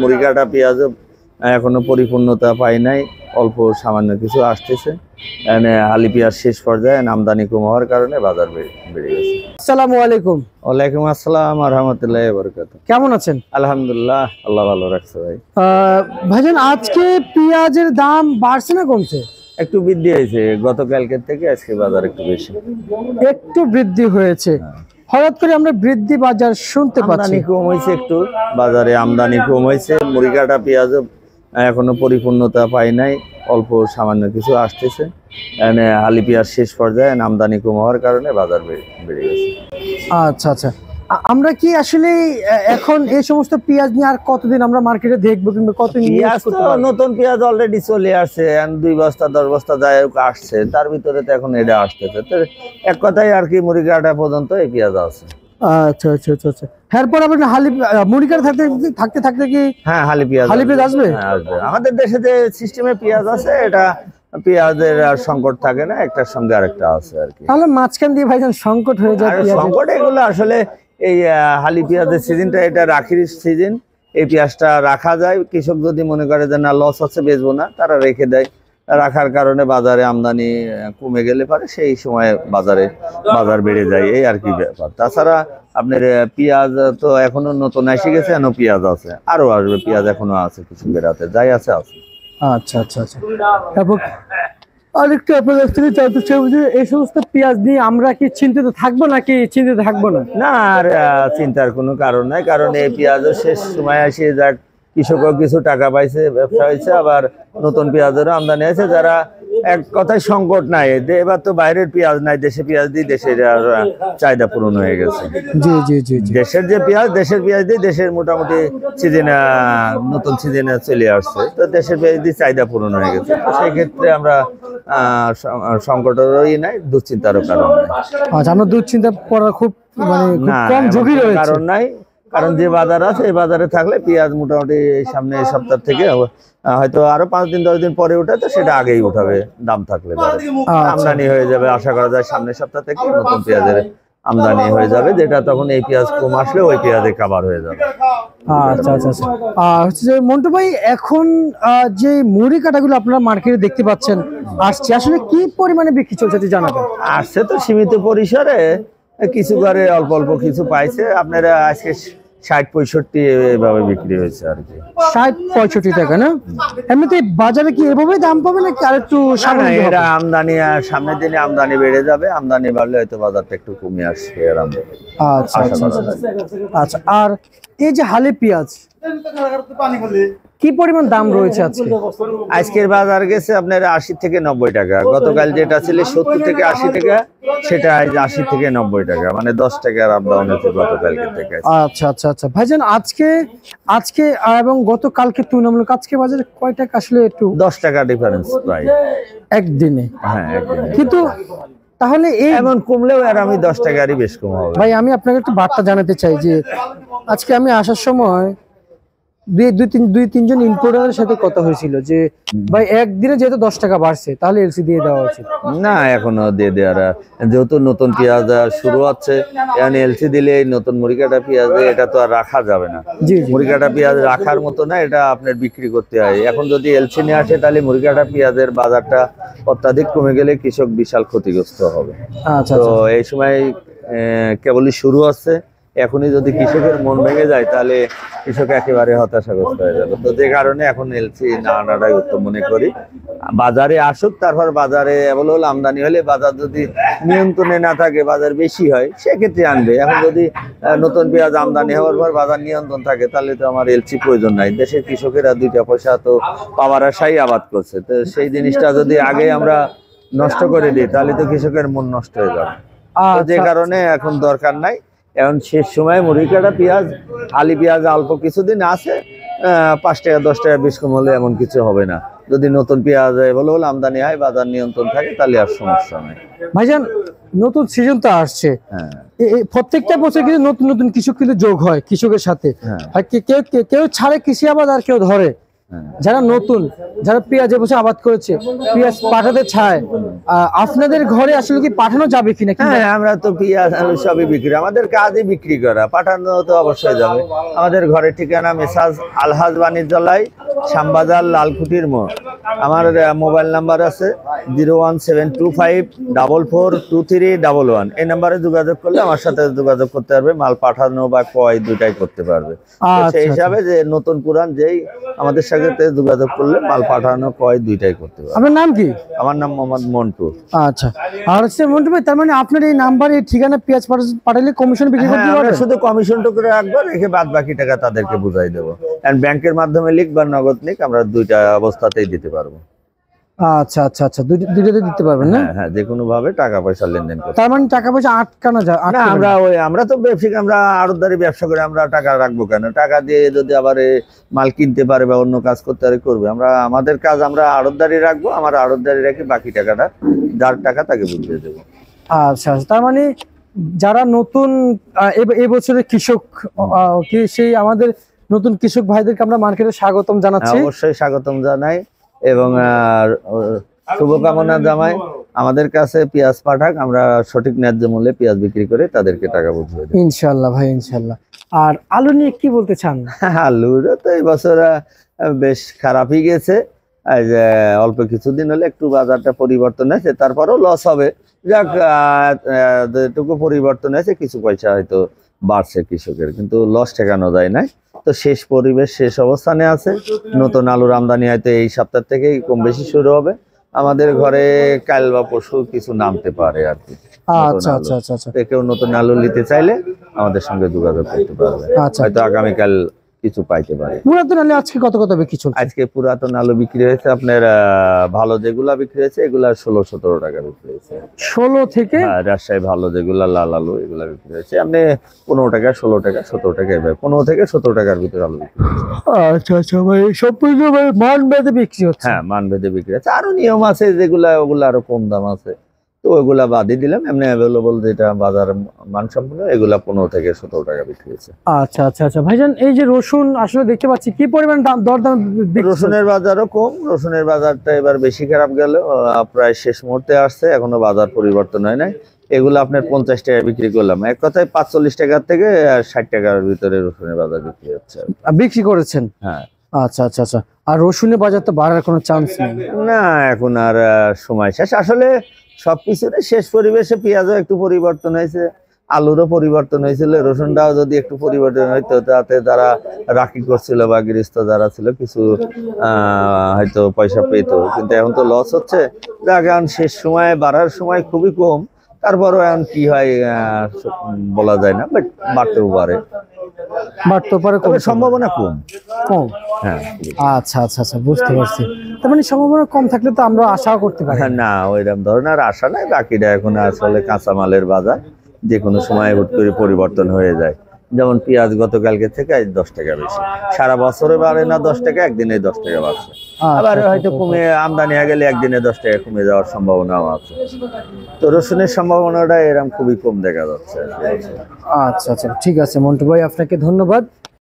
মুড়িকাটা পেঁয়াজ এখনো পরিপূর্ণতা পাই নাই, অল্প সামান্য কিছু আসতেছে। হালি পেঁয়াজ শেষ পর্যায়ে আমদানি কম হওয়ার কারণে বাজার বেড়ে গেছে। আসসালামু আলাইকুম। ওয়ালাইকুম আসসালাম ওয়া রাহমাতুল্লাহি ওয়া বারাকাতুহু। কেমন আছেন? আলহামদুলিল্লাহ, আল্লাহ ভালো রাখছে ভাই। ভাইজান, আজকে পেঁয়াজের দাম বাড়ছে না কমছে? একটু বৃদ্ধি হয়েছে, গতকালকের থেকে আজকে বাজার একটু বেশি, একটু বৃদ্ধি হয়েছে। হঠাৎ করে আমরা বৃদ্ধি বাজার শুনতে পাচ্ছি। আমদানি কম হয়েছে, একটু বাজারে আমদানি কম হয়েছে। মুড়িকাটা পেঁয়াজ এখনো পরিপূর্ণতা পাই নাই, অল্প সামান্য কিছু আসতেছে। হালি পেঁয়াজ শেষ পর্যায়ে আমদানি কম হওয়ার কারণে বাজার বেড়ে গেছে। আচ্ছা আচ্ছা, আমরা কি আসলে এখন এই সমস্ত পেঁয়াজ নিয়ে আর কতদিন আমরা মার্কেটে দেখবো, কিংবা কতদিন? নতুন পেঁয়াজ অলরেডি চলে আসছে, 2 বস্তা 10 বস্তা যাই হোক আসছে, তার ভিতরে তো এখন এটা আসতেছে। তো এক কথাই আর কি, মুড়িকাটা পর্যন্ত এই পেঁয়াজ আছে। আচ্ছা আচ্ছা আচ্ছা আচ্ছা, এরপর আপনার হালি মুড়িকার থাকতে থাকতে কি হালি পেঁয়াজ আসবে? আসবে। আমাদের দেশে যে সিস্টেমে পেঁয়াজ আছে, এটা পেঁয়াজের আর সংকট থাকে না, একটার সঙ্গে আরেকটা আছে আর কি। তাহলে মাঝখান দিয়ে ভাইজান সংকট হয়ে যায়। সংকট এগুলো আসলে এই হালি পেঁয়াজের সিজনটা, এটা রাখির সিজন, এই পেঁয়াজটা রাখা যায়। কৃষক যদি মনে করে যে না লস হচ্ছে, বেচবো না, তারা রেখে দেয়। রাখার কারণে বাজারে আমদানি কমে গেলে পারে সেই সময় বাজার বেড়ে যায়, এই আর কি ব্যাপার। তাছাড়া আপনার পেঁয়াজ তো এখনো নতুন এসে গেছে, এখনো পেঁয়াজ আছে, আরো আসবে। পেঁয়াজ এখনো আছে, কিছু বেড়াতে যাই আছে। আচ্ছা আচ্ছা আচ্ছা, তারপর আরেকটু আপনার কাছ থেকে জানতে চাইবো যে এই সমস্ত পেঁয়াজ নিয়ে আমরা কি চিন্তিত থাকবো নাকি চিন্তিত থাকবো না? না, আর চিন্তার কোনো কারণ নাই, কারণ এই পেঁয়াজের শেষ সময় আসে যাক, কৃষকও কিছু টাকা পাইছে, ব্যবসা হয়েছে, আবার নতুন পেঁয়াজেরও আমদানি আছে। যারা এক কথায় সংকট নাই, এবার তো বাইরের পেঁয়াজ নাই, দেশে পেঁয়াজ দিয়ে দেশের চাহিদা পূরণ হয়ে গেছে। জি জি জি, দেশের যে পেঁয়াজ, দেশের পেঁয়াজ দিয়ে দেশের মোটামুটি সিজনে, নতুন সিজনে চলে আসছে, তো দেশের পেঁয়াজ দিয়ে চাহিদা পূরণ হয়ে গেছে। তো সেই ক্ষেত্রে আমরা সংকটেরই নাই, দুশ্চিন্তারও কারণ নাই। আচ্ছা, আমরা দুশ্চিন্তা করার খুব কম ঝুঁকি রয়েছে, কারণ নাই। কারণ যে বাজার আছে, এই বাজারে থাকলে পেঁয়াজ মোটামুটি সামনে সপ্তাহ থেকে হয়তো আরো 5 দিন 10 দিন পরে উঠে, তো সেটা আগেই উঠাবে দাম থাকলে, আমদানি হয়ে যাবে। আশা করা যায় সামনের সপ্তাহ থেকে নতুন পেঁয়াজের আমদানি হয়ে যাবে, যেটা তখন এই পেঁয়াজ কম আসলে ওই পেঁয়াজে কাভার হয়ে যাবে। আচ্ছা আচ্ছা আচ্ছা, হচ্ছে মন্টু ভাই, এখন যে মুড়ি কাটাগুলো আপনারা মার্কেটে দেখতে পাচ্ছেন আসছে, আসলে কি পরিমাণে বিক্রি চলছে জানাবেন? আসছে তো সীমিত পরিসরে, কিছু করে অল্প অল্প কিছু পাইছে। আপনারা আজকে 60-65 এভাবে বিক্রি হয়েছে আর কি। 60-65 টাকা না? এমনিতে বাজারে কি এভাবে দাম পাবে নাকি আর একটু সামনে? এরা আমদানি, সামনের দিনে আমদানি বেড়ে যাবে, আমদানি বাড়লে হয়তো বাজারটা একটু কমে আসবে। আচ্ছা আচ্ছা, আর এই যে হালি পেঁয়াজ কি পরিমাণ দাম রয়েছে আজকে? আজকের বাজার গেছে আপনার 80 থেকে 90 টাকা। গতকাল যেটা ছিল 70 থেকে 80 টাকা, সেটা আজ 80 থেকে 90 টাকা, মানে 10 টাকার আপ ডাউন হয়েছে গতকালকে থেকে। আচ্ছা আচ্ছা আচ্ছা, ভাইজান, আজকে এবং গতকালকে তুলনামূলক আজকে বাজারে কয় টাকা আসলে একটু? 10 টাকা ডিফারেন্স প্রায় একদিনে। হ্যাঁ, একদিনে। কিন্তু তাহলে এমন কমলেও আর আমি 10 টাকারই বেশ কম হবে। ভাই, আমি আপনাকে একটু বার্তা জানাতে চাই যে আজকে আমি আসার সময় দুই তিনজন ইম্পোর্টারের সাথে কথা হয়েছিল যে ভাই একদিনে যেহেতু 10 টাকা বাড়ছে, তাহলে এলসি দিয়ে দেওয়া উচিত। না, এখনো দিয়ে দেওয়ার, যেহেতু নতুন পেঁয়াজ শুরু হচ্ছে, এখন এলসি দিলে এই নতুন মুড়িকাটা পেঁয়াজ এটা তো আর রাখা যাবে না। মুড়িকাটা পেঁয়াজ রাখার মতো না, এটা আপনার বিক্রি করতে হয়। এখন যদি এলসি নিয়ে আসে, তাহলে মুড়িকাটা পেঁয়াজের বাজারটা অত্যাধিক কমে গেলে কৃষক বিশাল ক্ষতিগ্রস্ত হবে। তো এই সময় কেবলই শুরু হচ্ছে, এখনই যদি কৃষকের মন ভেঙে যায়, তাহলে কৃষক একেবারে হতাশাগ্রস্ত হয়ে যাবে। তো যে কারণে এখন এলসি না আনাটাই উত্তম মনে করি। বাজারে আসুক, তারপর বাজারে অ্যাভেলেবল আমদানি হলে, বাজার যদি নিয়ন্ত্রণে না থাকে, বাজার বেশি হয়, সেক্ষেত্রে আনবে। এখন যদি নতুন পেঁয়াজ আমদানি হওয়ার পর বাজার নিয়ন্ত্রণ থাকে, তাহলে তো আমার এলসি প্রয়োজন নাই। দেশের কৃষকেরা 2 পয়সা তো পাওয়ার আশাই আবাদ করছে, তো সেই জিনিসটা যদি আগে আমরা নষ্ট করে দিই, তাহলে তো কৃষকের মন নষ্ট হয়ে যাবে। যে কারণে এখন দরকার নাই। এখন শেষ সময় মুড়িকাটা পেঁয়াজ, হালি পেঁয়াজ অল্প কিছুদিন আছে, 5 টাকা 10 টাকা বেশ কম হলে এমন কিছু হবে না। যদি নতুন পেঁয়াজ বলে আমদানি হয়, বাজার নিয়ন্ত্রণ থাকে, তাহলে আর সমস্যা নাই। ভাইজান, নতুন সিজন তো আসছে, প্রত্যেকটা বছর কিন্তু নতুন নতুন কৃষক কিন্তু যোগ হয় কৃষকের সাথে। কেউ ছাড়ে কৃষি আবাদ, আর কেউ ধরে। যারা নতুন যারা পেঁয়াজ এবছর আবাদ করেছে, পেঁয়াজ পাঠাতে চায়, আপনাদের ঘরে আসলে কি পাঠানো যাবে কিনা? হ্যাঁ, আমরা তো পেঁয়াজ আলু সবই বিক্রি, আমাদের কাজই বিক্রি করা, পাঠানো তো অবশ্যই যাবে। আমাদের ঘরের ঠিকানা মেসাজ আলহাজ বাণিজ্যালয়, শ্যামবাজার, লালকুটির মোড়। আমার মোবাইল নাম্বার আছে 01725442311। এই নাম্বারে যোগাযোগ করলে আমার সাথে যোগাযোগ করতে পারবে, মাল পাঠানো বা ক্রয় দুটাই করতে পারবে। সেই হিসাবে যে নতুন পুরান যেই আমাদের সাথে যোগাযোগ করলে মাল পাঠানো ক্রয় দুইটাই করতে পারবে। আপনার নাম কি? আমার নাম মোহাম্মদ মন্টু। আচ্ছা, আর হচ্ছে মন্টু ভাই, তার মানে আপনার এই নাম্বারে ঠিকানা পেঁয়াজ পাঠালে কমিশন বিক্রি করতে হ্যাঁ, পারবেন? আমরা শুধু কমিশনটা করে রাখবো, রেখে বাদ বাকি টাকা তাদেরকে বুঝাই দেবো। এন্ড ব্যাংকের মাধ্যমে লিখ বা নগদ নিক, আমরা দুইটা অবস্থাতেই দিতে পারবো। আচ্ছা আচ্ছা আচ্ছা, দুইটাতে দিতে পারবেন না? হ্যাঁ, যে কোনো ভাবে টাকা পয়সা লেনদেন করতে। তার মানে টাকা পয়সা আটকানো যায়? না, আমরা তো ব্যবসায়িক, আমরা আড়তদারি ব্যবসা করে আমরা টাকা রাখবো কেন? টাকা দিয়ে যদি আবার মাল কিনতে পারে বা অন্য কাজ করতে পারে করবে। আমরা আমাদের কাজ আমরা আড়তদারি রাখবো, আমার আড়তদারি রেখে বাকি টাকাটা যার টাকা তাকে বুঝিয়ে দেবো। আচ্ছা, তার মানে যারা নতুন এবছরের কৃষক, কি সেই আমাদের নতুন কৃষক ভাইদেরকে আমরা মার্কেটে স্বাগতম জানাচ্ছি। অবশ্যই স্বাগতম জানাই এবং শুভকামনা জানাই। আমাদের কাছে পেঁয়াজ পাঠাক, আমরা সঠিক ন্যায্য মূল্যে পেঁয়াজ বিক্রি করে তাদেরকে টাকা বুঝিয়ে দেব ইনশাআল্লাহ ভাই, ইনশাআল্লাহ। আর আলু নিয়ে কি বলতে চান? আলুর তো এই বছর বেশ খারাপই গেছে। এই যে অল্প কিছুদিন হলে একটু বাজারটা পরিবর্তন হয়েছে, তারপরেও লস হবে। যাক, যেটুকু পরিবর্তন হয়েছে কিছু পয়সা হয়তো বাড়ছে কৃষকের, কিন্তু লস ঠেকানো যায় না। তো শেষ পরিবেশ শেষ অবস্থানে আছে। নতুন আলুর আমদানি হয়তো এই সপ্তাহ থেকেই কম বেশি শুরু হবে। আমাদের ঘরে কাল বা পরশু কিছু নামতে পারে আর কি। আচ্ছা আচ্ছা আচ্ছা আচ্ছা, কেউ নতুন আলু নিতে চাইলে আমাদের সঙ্গে যোগাযোগ করতে পারবে। হয়তো আগামীকাল কিছু পাইতে পারে। পুরাতন আলু আজকে কত বিক্রি চলছে? আজকে পুরাতন আলু বিক্রি হয়েছে আপনার ভালো যেগুলা বিক্রি হয়েছে এগুলা 16-17 টাকা বিক্রি হয়েছে। 16 থেকে? রাজশাহী ভালো যেগুলা লাল আলু এগুলা বিক্রি হয়েছে আপনি 15 টাকা, 16 টাকা, 17 টাকা, এভাবে 15 থেকে 17 টাকার ভিতরে আলু বিক্রি হয়েছে। আচ্ছা আচ্ছা ভাই, সম্পূর্ণ মান ভেদে বিক্রি হচ্ছে? হ্যাঁ, মান ভেদে বিক্রি হচ্ছে। আরো নিয়ম আছে যেগুলা, ওগুলা আরো কম দাম আছে, তো ওইগুলা বাদই দিলাম। এমনি অ্যাভেলেবল যেটা বাজার মানসম্পন্ন এগুলা 15 থেকে 17 টাকা বিক্রি হয়েছে। আচ্ছা আচ্ছা আচ্ছা ভাইজান, এই যে রসুন আসলে দেখতে পাচ্ছি কি পরিমাণ দরদাম? রসুনের বাজারও কম, রসুনের বাজারটা এবার বেশি খারাপ গেল, প্রায় শেষ মুহূর্তে আসছে, এখনো বাজার পরিবর্তন হয় নাই। এগুলো আপনার 50 টাকা বিক্রি করলাম, এক কথায় 45 টাকার থেকে 60 টাকার ভিতরে রসুনের বাজার বিক্রি হচ্ছে। বিক্রি করেছেন? হ্যাঁ। আচ্ছা আচ্ছা আচ্ছা, আর রসুনের বাজার তো বাড়ার কোনো চান্স নেই? না, এখন আর সময় শেষ। আসলে সবকিছুর শেষ পরিবেশে পেঁয়াজও একটু পরিবর্তন হয়েছে, আলুরও পরিবর্তন হয়েছিল, রসুনটাও যদি একটু পরিবর্তন হইতো তাতে যারা রাখি করছিল বা গৃহস্থ যারা ছিল কিছু হয়তো পয়সা পেত, কিন্তু এখন তো লস হচ্ছে। এখন শেষ সময় বাড়ার সময় খুবই কম, তারপরও এখন কি হয় বলা যায় না, বাট বাড়তেও পারে, তবে সম্ভাবনা কম। হ্যাঁ। আচ্ছা আচ্ছা আচ্ছা, বুঝতে পারছি। তার মানে সম্ভাবনা কম থাকলে তো আমরা আশা করতে পারি না, ওইরকম ধরনের আশা নাই। বাকিটা এখন আসলে কাঁচামালের বাজার, যে কোনো সময় হুট করে পরিবর্তন হয়ে যায়। যেমন পেঁয়াজ গতকালকে থেকে আজ 10 টাকা বেশি, সারা বছরে বাড়ে না 10 টাকা, একদিনে 10 টাকা বাড়ছে। আবার হয়তো কমে আমদানি হয়ে গেলে একদিনে 10 টাকা কমে যাওয়ার সম্ভাবনাও আছে। তো রসুনের সম্ভাবনাটা এরকম খুবই কম দেখা যাচ্ছে। আচ্ছা আচ্ছা, ঠিক আছে মন্টু ভাই, আপনাকে ধন্যবাদ।